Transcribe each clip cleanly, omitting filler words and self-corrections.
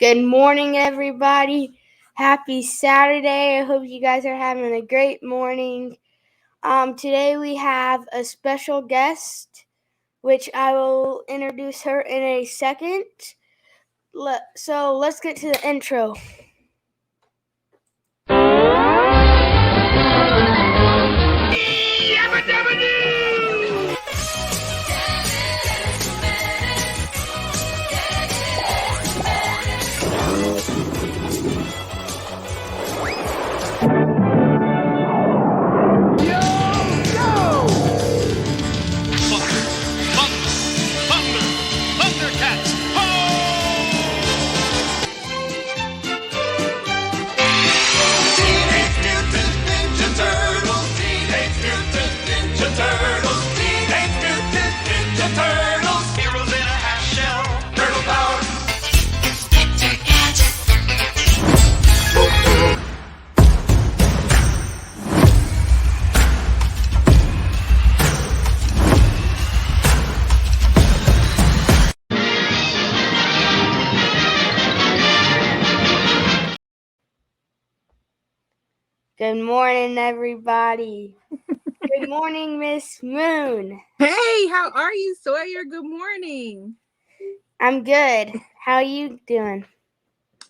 Good morning, everybody. Happy Saturday. I hope you guys are having a great morning. Today we have a special guest, which I will introduce her in a second. So let's get to the intro. Good morning, everybody. Good morning, Miss Moon. Hey, how are you, Sawyer? Good morning. I'm good. How are you doing?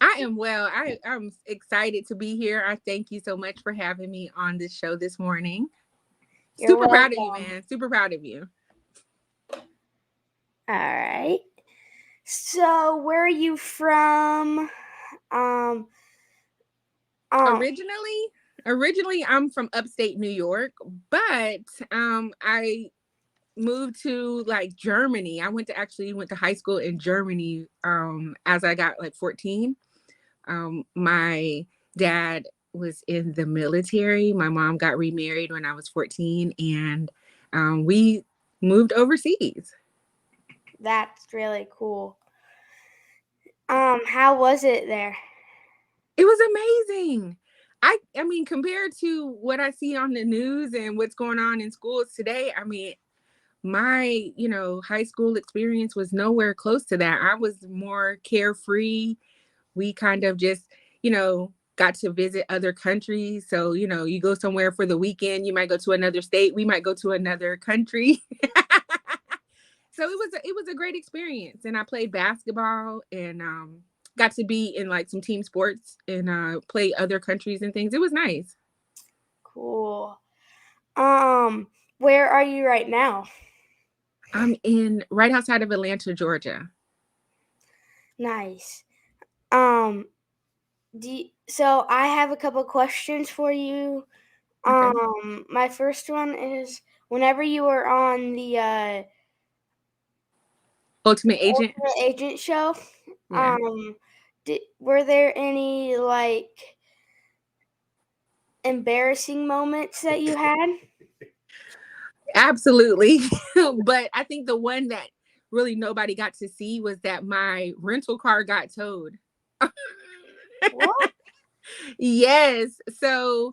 I am well. I'm excited to be here. I thank you so much for having me on this show this morning. You're Super proud of welcome. you, man. Super proud of you. All right. So, where are you from? Originally, I'm from upstate New York, but I moved to like Germany. I went to high school in Germany as I got like 14. My dad was in the military. My mom got remarried when I was 14, and we moved overseas. That's really cool. How was it there? It was amazing. I mean, compared to what I see on the news and what's going on in schools today, I mean, my, high school experience was nowhere close to that. I was more carefree. We kind of just, got to visit other countries. So, you go somewhere for the weekend, you might go to another state, we might go to another country. So it was a great experience. And I played basketball and got to be in like some team sports and play other countries and things. It was nice. Cool. Where are you right now? I'm in right outside of Atlanta, Georgia. Nice. So I have a couple questions for you. Okay. My first one is, whenever you were on the Ultimate Agent. Ultimate Agent show, Yeah. were there any like embarrassing moments that you had? Absolutely. But I think the one that really nobody got to see was that my rental car got towed. What? Yes. So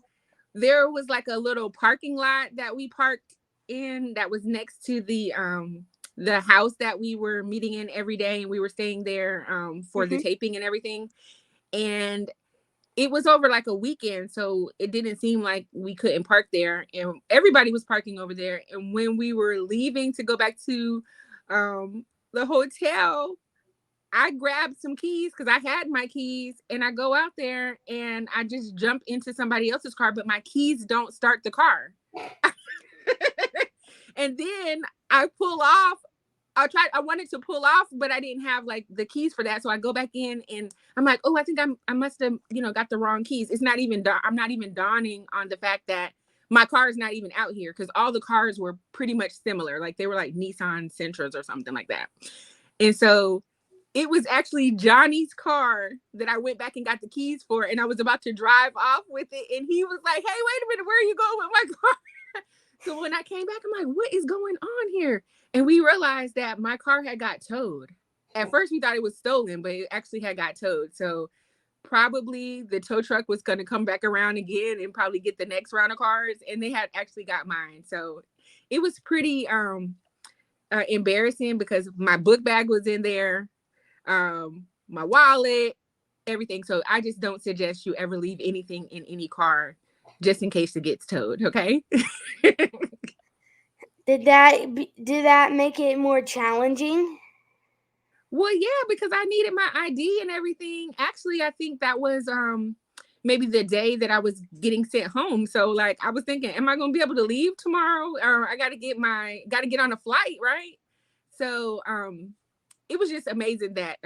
there was like a little parking lot that we parked in that was next to the house that we were meeting in every day, and we were staying there for the taping and everything. And it was over like a weekend, so it didn't seem like we couldn't park there, and everybody was parking over there. And when we were leaving to go back to the hotel, I grabbed some keys because I had my keys, and I go out there and I just jump into somebody else's car, but my keys don't start the car. And then I pull off. I wanted to pull off, but I didn't have like the keys for that. So I go back in and I'm like, oh, I think I must have, got the wrong keys. It's not even, I'm not even dawning on the fact that my car is not even out here, because all the cars were pretty much similar. Like they were like Nissan Sentras or something like that. And so it was actually Johnny's car that I went back and got the keys for. And I was about to drive off with it. And he was like, hey, wait a minute, where are you going with my car? So when I came back, I'm like, what is going on here? And we realized that my car had got towed. At first, we thought it was stolen, but it actually had got towed. So probably the tow truck was going to come back around again and probably get the next round of cars. And they had actually got mine. So it was pretty embarrassing because my book bag was in there, my wallet, everything. So I just don't suggest you ever leave anything in any car just in case it gets towed. Okay. Did that make it more challenging? Well, yeah, because I needed my ID and everything. Actually, I think that was maybe the day that I was getting sent home. So like I was thinking, am I gonna be able to leave tomorrow? Or I gotta get on a flight, right? So it was just amazing that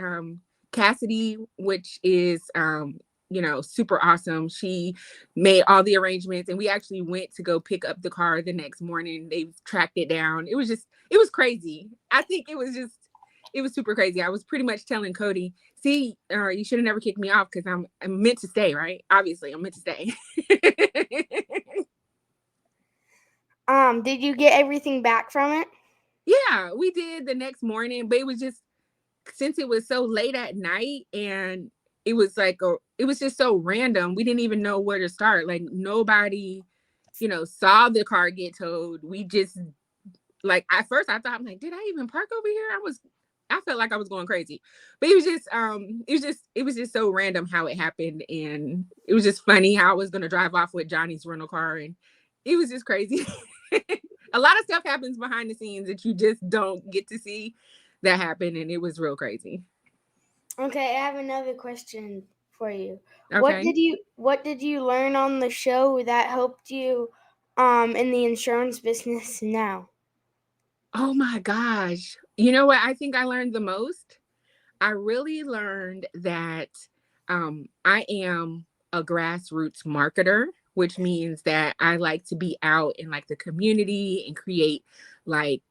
Cassidy, which is super awesome, she made all the arrangements and we actually went to go pick up the car the next morning. They tracked it down. It was crazy. I think it was super crazy. I was pretty much telling Cody, see, you should have never kicked me off because I'm meant to stay, right? Obviously, I'm meant to stay. Did you get everything back from it? Yeah, we did the next morning, but it was just since it was so late at night and it was just so random. We didn't even know where to start. Like nobody, saw the car get towed. We just like at first I thought I'm like, did I even park over here? I felt like I was going crazy. But it was just so random how it happened and it was just funny how I was gonna drive off with Johnny's rental car and it was just crazy. A lot of stuff happens behind the scenes that you just don't get to see that happen and it was real crazy. Okay, I have another question for you. Okay. What did you learn on the show that helped you in the insurance business now? Oh my gosh. You know what I think I learned the most? I really learned that I am a grassroots marketer, which means that I like to be out in like the community and create like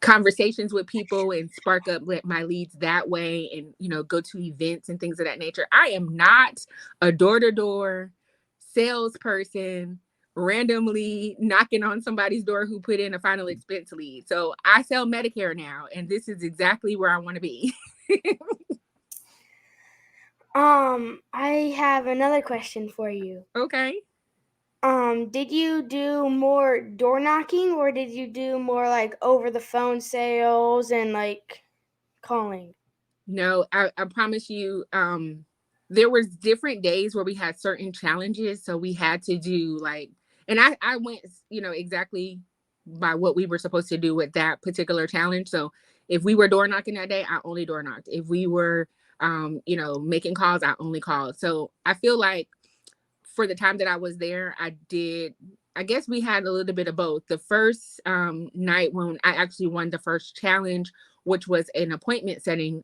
conversations with people and spark up my leads that way and go to events and things of that nature. I am not a door-to-door salesperson randomly knocking on somebody's door who put in a final expense lead. So I sell Medicare now and this is exactly where I want to be. I have another question for you. Okay. Did you do more door knocking or did you do more like over the phone sales and like calling? No, I promise you, there was different days where we had certain challenges. So we had to do like, and I went, exactly by what we were supposed to do with that particular challenge. So if we were door knocking that day, I only door knocked. If we were, making calls, I only called. So I feel like for the time that I was there, I guess we had a little bit of both. The first night when I actually won the first challenge, which was an appointment setting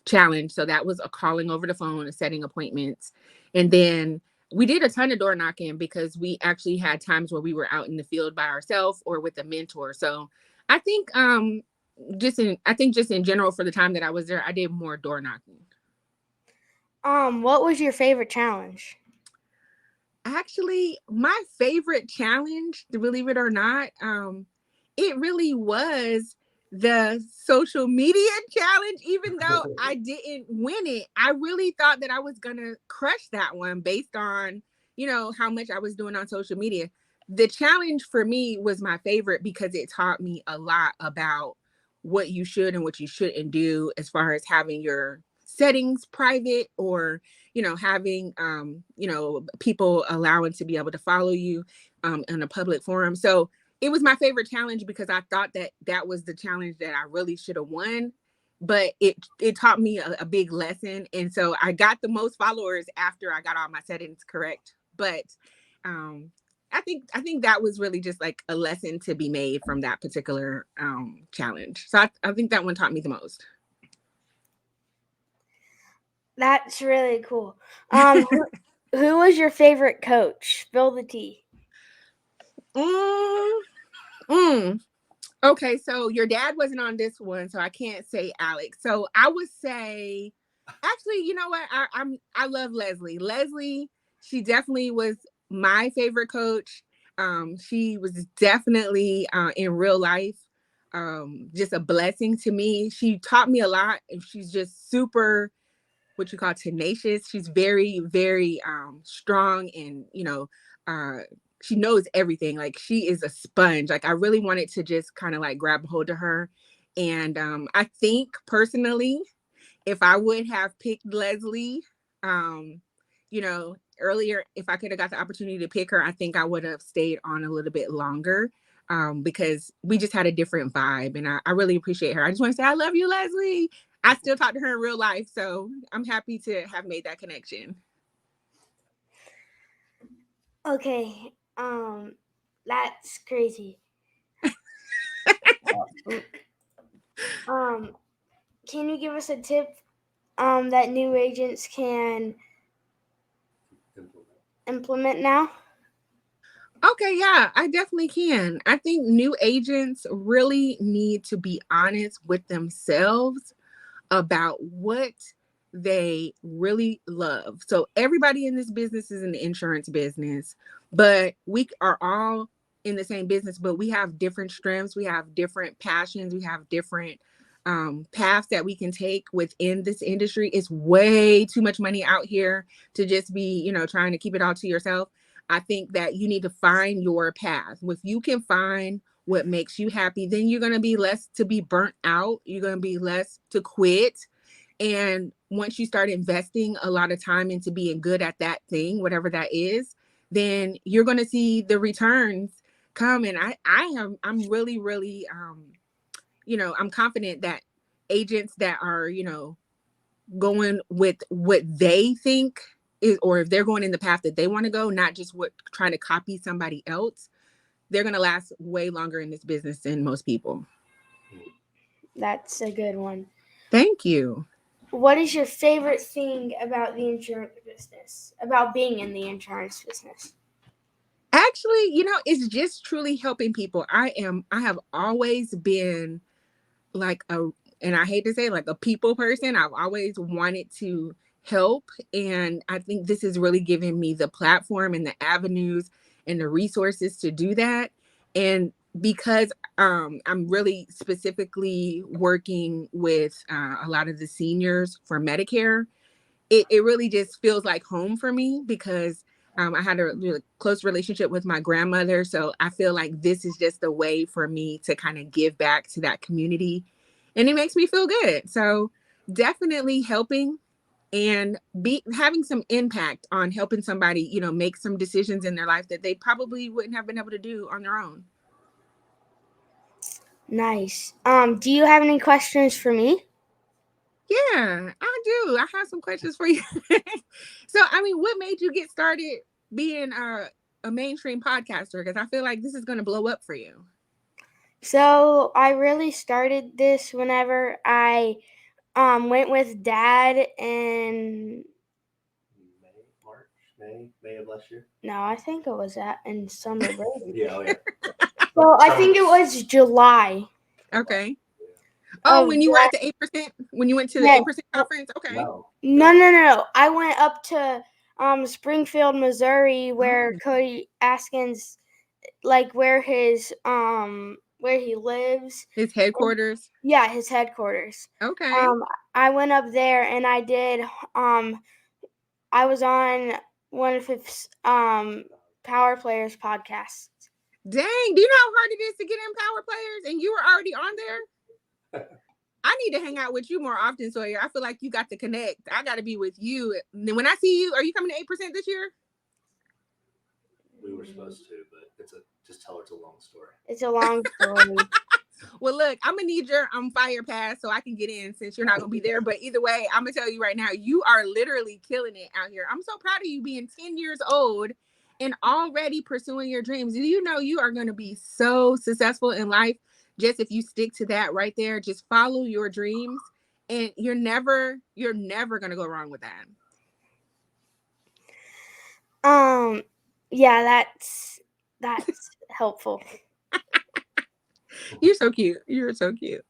challenge. So that was a calling over the phone and setting appointments. And then we did a ton of door knocking because we actually had times where we were out in the field by ourselves or with a mentor. So I think just in general for the time that I was there, I did more door knocking. What was your favorite challenge? Actually, my favorite challenge, to believe it or not, it really was the social media challenge. Even though I didn't win it, I really thought that I was gonna crush that one based on, how much I was doing on social media. The challenge for me was my favorite because it taught me a lot about what you should and what you shouldn't do as far as having your settings private or having people allowing to be able to follow you in a public forum. So it was my favorite challenge because I thought that that was the challenge that I really should have won, but it taught me a big lesson. And so I got the most followers after I got all my settings correct. But um I think that was really just like a lesson to be made from that particular challenge. So I think that one taught me the most. That's really cool. Who was your favorite coach? Spill the tea. mm, mm. Okay, so your dad wasn't on this one, so I can't say Alex. So I would say, actually, you know what? I love Leslie. Leslie, she definitely was my favorite coach. She was definitely in real life, just a blessing to me. She taught me a lot, and she's just super what you call tenacious. She's very, very strong and uh she knows everything. Like she is a sponge. Like I really wanted to just kind of like grab a hold of her. And I think personally, if I would have picked Leslie, um, you know, earlier, if I could have got the opportunity to pick her, I think I would have stayed on a little bit longer, because we just had a different vibe. And I really appreciate her. I just want to say, I love you, Leslie. I still talk to her in real life. So I'm happy to have made that connection. Okay. That's crazy. Um, can you give us a tip that new agents can implement now? Okay, yeah, I definitely can. I think new agents really need to be honest with themselves about what they really love. So everybody in this business is in the insurance business, but we are all in the same business, but we have different strengths, we have different passions, we have different paths that we can take within this industry. It's way too much money out here to just be, trying to keep it all to yourself. I think that you need to find your path. If you can find what makes you happy, then you're going to be less to be burnt out. You're going to be less to quit. And once you start investing a lot of time into being good at that thing, whatever that is, then you're going to see the returns come. And I'm really, really, I'm confident that agents that are, going with what they think is, or if they're going in the path that they want to go, not just what trying to copy somebody else, they're going to last way longer in this business than most people. That's a good one. Thank you. What is your favorite thing about the insurance business? About being in the insurance business? Actually, it's just truly helping people. I have always been like and I hate to say, like, a people person. I've always wanted to help. And I think this is really giving me the platform and the avenues and the resources to do that. And because I'm really specifically working with a lot of the seniors for Medicare, it really just feels like home for me, because I had a really close relationship with my grandmother. So I feel like this is just a way for me to kind of give back to that community. And it makes me feel good. So definitely helping and be having some impact on helping somebody, make some decisions in their life that they probably wouldn't have been able to do on their own. Nice. Do you have any questions for me? Yeah, I do. I have some questions for you. So, I mean, what made you get started being a mainstream podcaster? Because I feel like this is going to blow up for you. So I really started this whenever I went with Dad in May of last year. No, I think it was in summer break. Yeah, oh yeah. So I think it was July. Okay. Oh, Of when you were at the 8%, when you went to the no, 8% conference? Okay. no. I went up to Springfield, Missouri, where Cody Askins, like where where he lives. His headquarters? Yeah, his headquarters. Okay. I went up there and I did I was on one of his Power Players podcasts. Dang, do you know how hard it is to get in Power Players? And you were already on there? I need to hang out with you more often, Sawyer. I feel like you got to connect. I got to be with you. When I see you, are you coming to 8% this year? We were supposed to, but just tell her it's a long story. It's a long story. Well, look, I'm gonna need your fire pass so I can get in, since you're not gonna be there. But either way, I'm gonna tell you right now, you are literally killing it out here. I'm so proud of you being 10 years old and already pursuing your dreams. Do you know you are gonna be so successful in life just if you stick to that right there? Just follow your dreams, and you're never gonna go wrong with that. Yeah, that's helpful. You're so cute. You're so cute.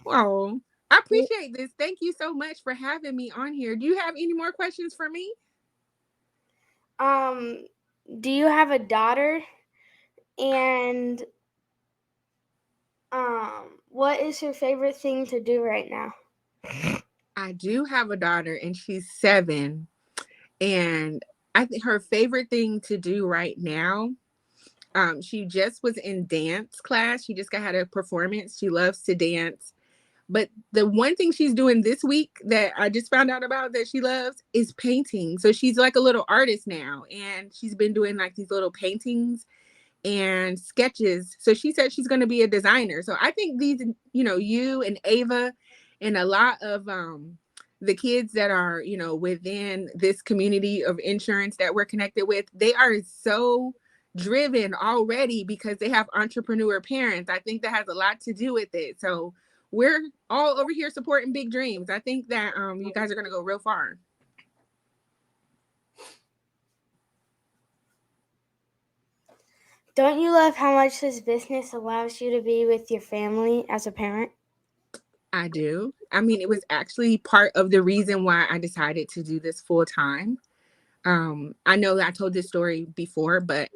Wow. I appreciate this. Thank you so much for having me on here. Do you have any more questions for me? Do you have a daughter? And what is her favorite thing to do right now? I do have a daughter, and she's 7. And I think her favorite thing to do right now, she just was in dance class. She just got had a performance. She loves to dance. But the one thing she's doing this week that I just found out about that she loves is painting. So she's like a little artist now, and she's been doing like these little paintings and sketches. So she said she's going to be a designer. So I think these, you and Ava and a lot of the kids that are, within this community of insurance that we're connected with, they are so driven already because they have entrepreneur parents. I think that has a lot to do with it. So we're all over here supporting big dreams. I think that you guys are going to go real far. Don't you love how much this business allows you to be with your family as a parent? I do. I mean, it was actually part of the reason why I decided to do this full time. I know that I told this story before, but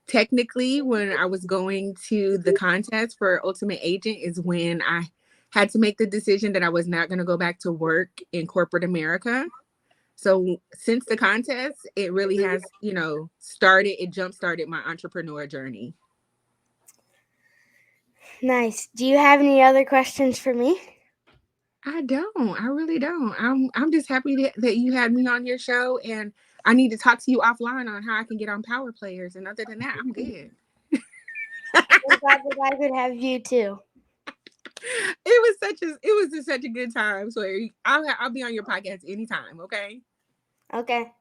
technically when I was going to the contest for Ultimate Agent is when I had to make the decision that I was not going to go back to work in corporate America. So since the contest, it really has, jump-started my entrepreneur journey. Nice. Do you have any other questions for me? I don't. I really don't. I'm just happy that you had me on your show, and I need to talk to you offline on how I can get on Power Players. And other than that, I'm good. I'm glad that I could have you too. It was just such a good time. So I'll be on your podcast anytime. Okay. Okay.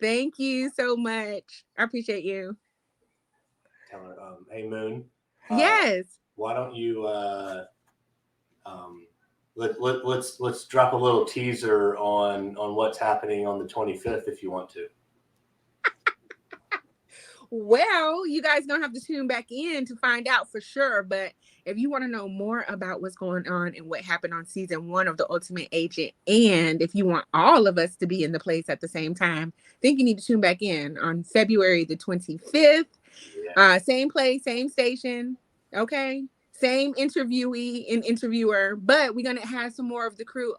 Thank you so much. I appreciate you. Tell her, hey Moon. Yes. Why don't you let's drop a little teaser on what's happening on the 25th if you want to. Well, you guys don't have to tune back in to find out for sure. But if you want to know more about what's going on and what happened on season 1 of The Ultimate Agent, and if you want all of us to be in the place at the same time, I think you need to tune back in on February the 25th. Yeah. Same place, same station. Okay. Same interviewee and interviewer, but we're going to have some more of the crew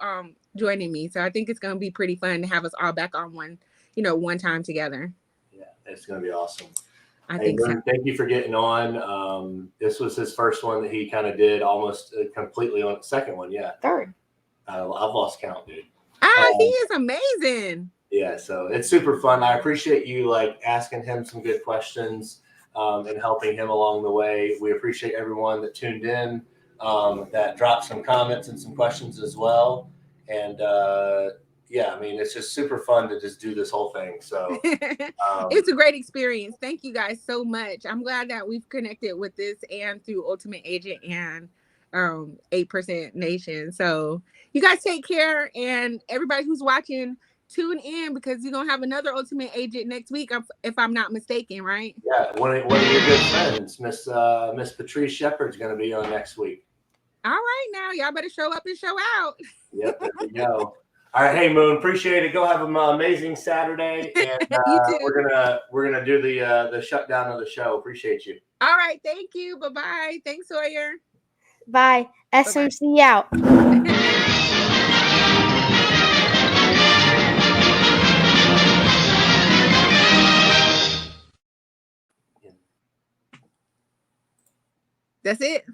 joining me. So I think it's going to be pretty fun to have us all back on one time together. Yeah, it's going to be awesome. I think so. Thank you for getting on. This was his first one that he kind of did almost completely on the second one. Yeah. Third. I've lost count, dude. He is amazing. Yeah. So it's super fun. I appreciate you asking him some good questions and helping him along the way. We appreciate everyone that tuned in, that dropped some comments and some questions as well. And yeah, I mean, it's just super fun to just do this whole thing. So it's a great experience. Thank you guys so much. I'm glad that we've connected with this and through Ultimate Agent and 8% Nation. So you guys take care, and everybody who's watching, tune in because you're going to have another Ultimate Agent next week, if I'm not mistaken, right? Yeah, one of your good friends, Miss Patrice Shepard's going to be on next week. All right, now y'all better show up and show out. Yep, there we go. All right, hey Moon, appreciate it. Go have an amazing Saturday, and we're gonna do the shutdown of the show. Appreciate you. All right, thank you. Bye bye. Thanks, Sawyer. Bye. SMC out. That's it.